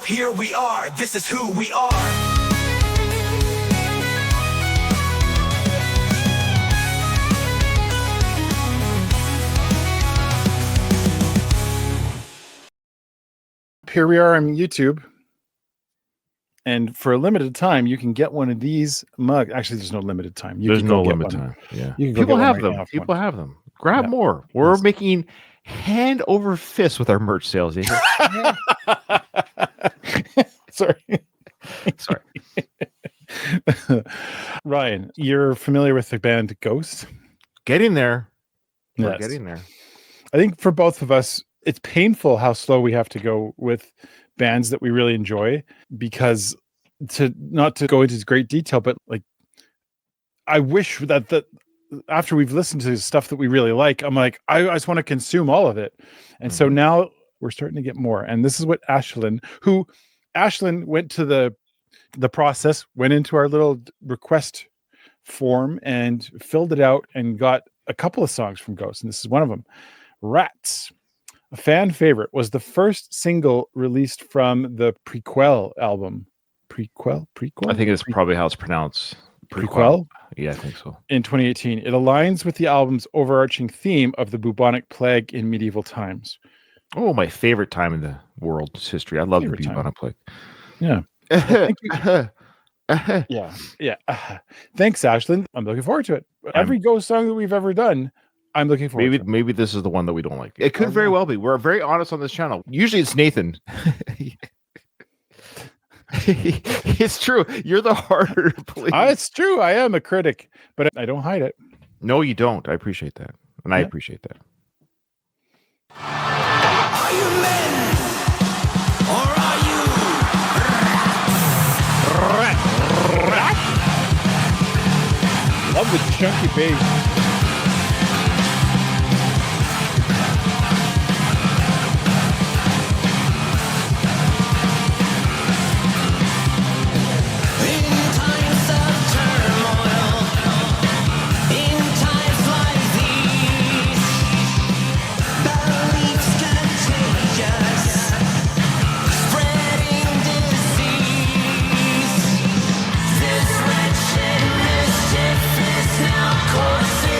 here we are, this is who we are. Here we are on YouTube. And for a limited time, you can get one of these mugs. Actually, there's no limited time. There's no limited time. Yeah. People have them. People have them. Grab more. We're making hand over fist with our merch sales. Sorry. Sorry. Ryan, you're familiar with the band Ghost? Getting there. Yes. We're getting there. I think for both of us, it's painful how slow we have to go with bands that we really enjoy, because not to go into great detail, but like, I wish that after we've listened to stuff that we really like, I'm like, I just want to consume all of it. And so now we're starting to get more. And this is what Ashlin went to the process, went into our little request form and filled it out and got a couple of songs from Ghost. And this is one of them. Rats, a fan favorite, was the first single released from the Prequelle album. Prequelle? I think it's probably how it's pronounced. Prequelle? Yeah, I think so. In 2018. It aligns with the album's overarching theme of the bubonic plague in medieval times. Oh, my favorite time in the world's history. I love the bubonic plague. Yeah. Thank you. Yeah. Thanks, Ashlin. I'm looking forward to it. Every Ghost song that we've ever done, I'm looking forward to it. Maybe this is the one that we don't like. It could very well be. We're very honest on this channel. Usually it's Nathan. It's true. You're the harder to please. It's true. I am a critic, but I don't hide it. No, you don't. I appreciate that. And I appreciate that. Are you men? Or are you Rat? Love the chunky bass. now coursing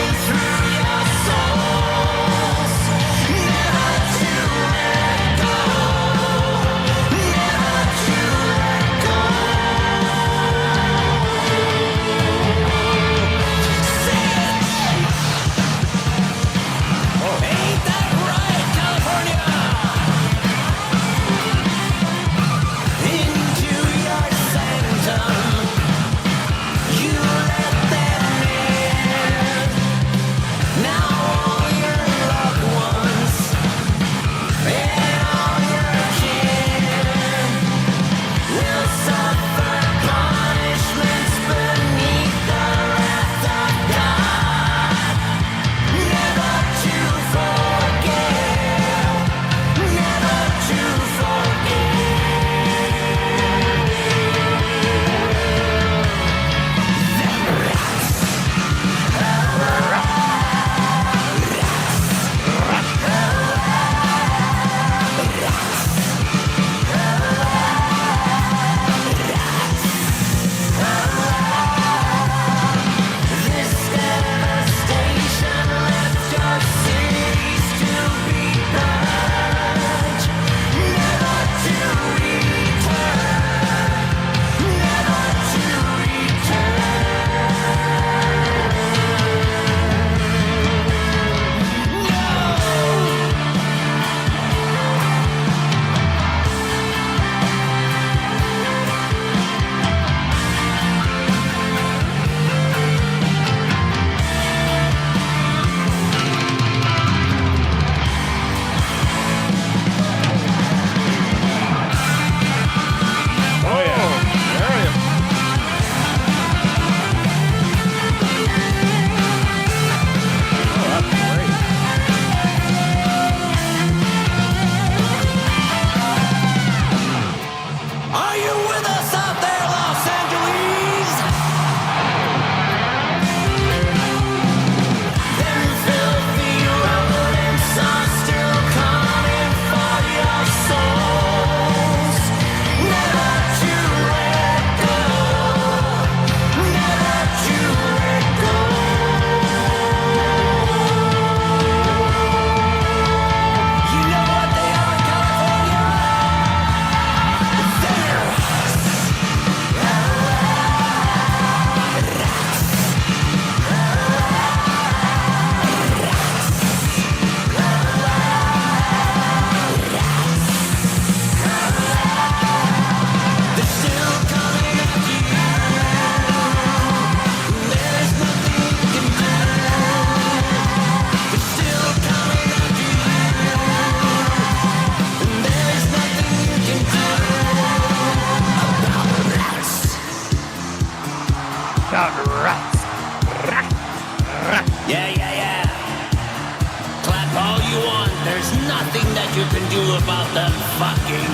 you about them fucking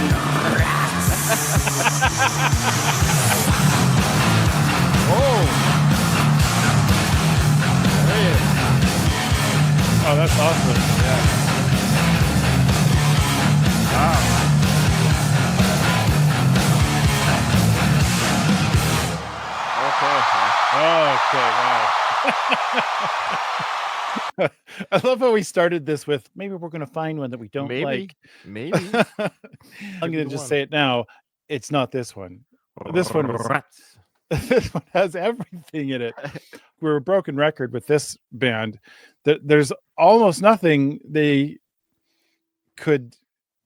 rats. Oh, that's awesome. Yeah. Wow. Okay, wow. I love how we started this with maybe we're going to find one that we don't like. Maybe. I'm going to just say it now. It's not this one. This one was, this one has everything in it. We're a broken record with this band. There's almost nothing they could.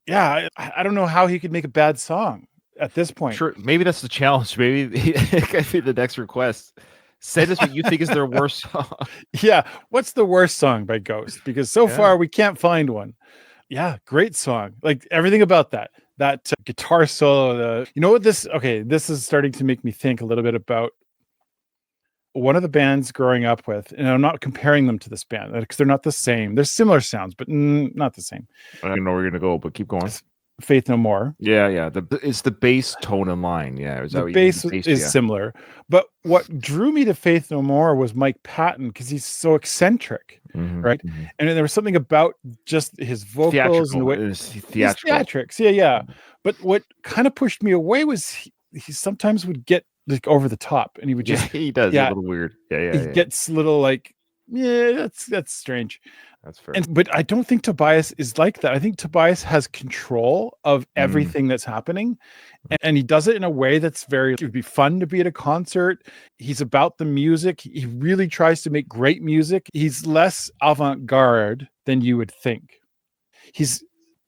Yeah, I don't know how he could make a bad song at this point. Sure, maybe that's the challenge. Maybe could be the next request. Send us what you think is their worst song. Yeah, what's the worst song by Ghost? Because so far we can't find one. Yeah, great song. Like everything about that guitar solo. You know what this? Okay, this is starting to make me think a little bit about one of the bands growing up with, and I'm not comparing them to this band because they're not the same. They're similar sounds, but not the same. I don't know where you're gonna go, but keep going. Faith No More. Yeah. It's the bass tone and line. Yeah, the bass is similar. But what drew me to Faith No More was Mike Patton because he's so eccentric, right? Mm-hmm. And there was something about just his vocals and the way theatrics. Yeah. But what kind of pushed me away was he sometimes would get like over the top, and he would just he does a little weird. He gets a little like that's strange. That's fair. But I don't think Tobias is like that. I think Tobias has control of everything that's happening. And he does it in a way that's it would be fun to be at a concert. He's about the music. He really tries to make great music. He's less avant-garde than you would think.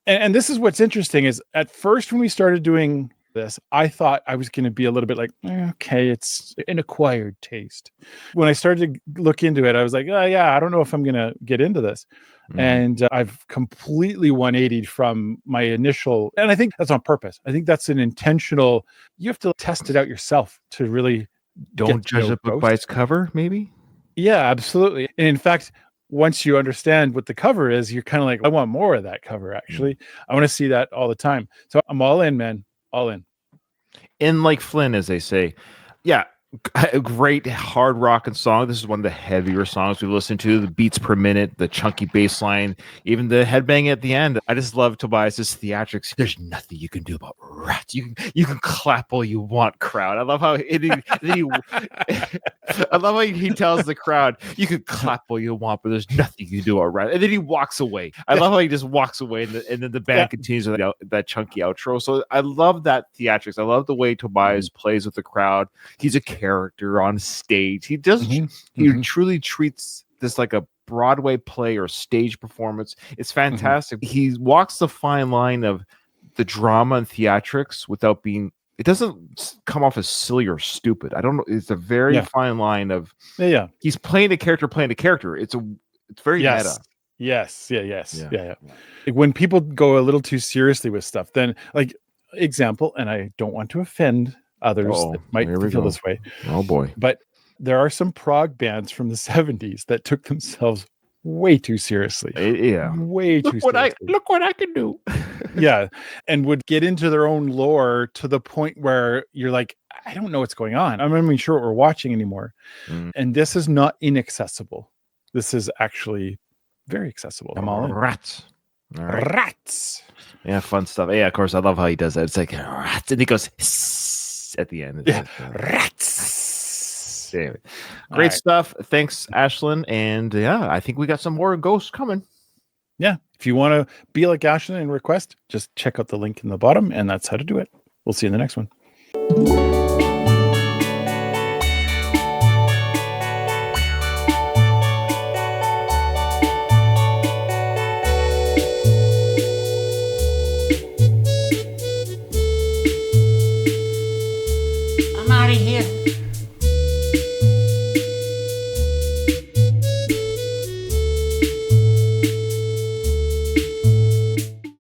And this is what's interesting is at first when we started doing this, I thought I was going to be a little bit like, okay, it's an acquired taste. When I started to look into it, I was like, oh yeah, I don't know if I'm going to get into this. And I've completely 180'd from my initial, and I think that's on purpose. I think that's an intentional, you have to test it out yourself to really don't judge a book by its cover, maybe? Yeah, absolutely. And in fact, once you understand what the cover is, you're kind of like, I want more of that cover, actually. I want to see that all the time. So I'm all in, man. All in. And like Flynn, as they say, yeah, a great hard rocking song. This is one of the heavier songs we've listened to. The beats per minute, the chunky bass line, even the headbang at the end. I just love Tobias's theatrics. There's nothing you can do about rats. You can clap all you want, crowd. I love how I love how he tells the crowd, you can clap all you want, but there's nothing you can do about rats. And then he walks away. I love how he just walks away, and then the band continues with that chunky outro. So I love that theatrics. I love the way Tobias plays with the crowd. He's a character on stage. He does he truly treats this like a Broadway play or stage performance. It's fantastic. He walks the fine line of the drama and theatrics without being, it doesn't come off as silly or stupid. I don't know. It's a very fine line of he's playing a character. It's very meta. Yes. When people go a little too seriously with stuff, then like example, and I don't want to offend others that might feel this way. Oh boy. But there are some prog bands from the 70s that took themselves way too seriously. Way too seriously. Look what I can do. Yeah. And would get into their own lore to the point where you're like, I don't know what's going on. I'm not even sure what we're watching anymore. And this is not inaccessible. This is actually very accessible. I'm all in. Rats. All right. Rats. Yeah, fun stuff. Yeah, of course. I love how he does that. It's like rats, and he goes at the end. Rats. Anyway, great stuff. Thanks, Ashlin. And I think we got some more ghosts coming. Yeah. If you want to be like Ashlin and request, just check out the link in the bottom, and that's how to do it. We'll see you in the next one. I'm out of here.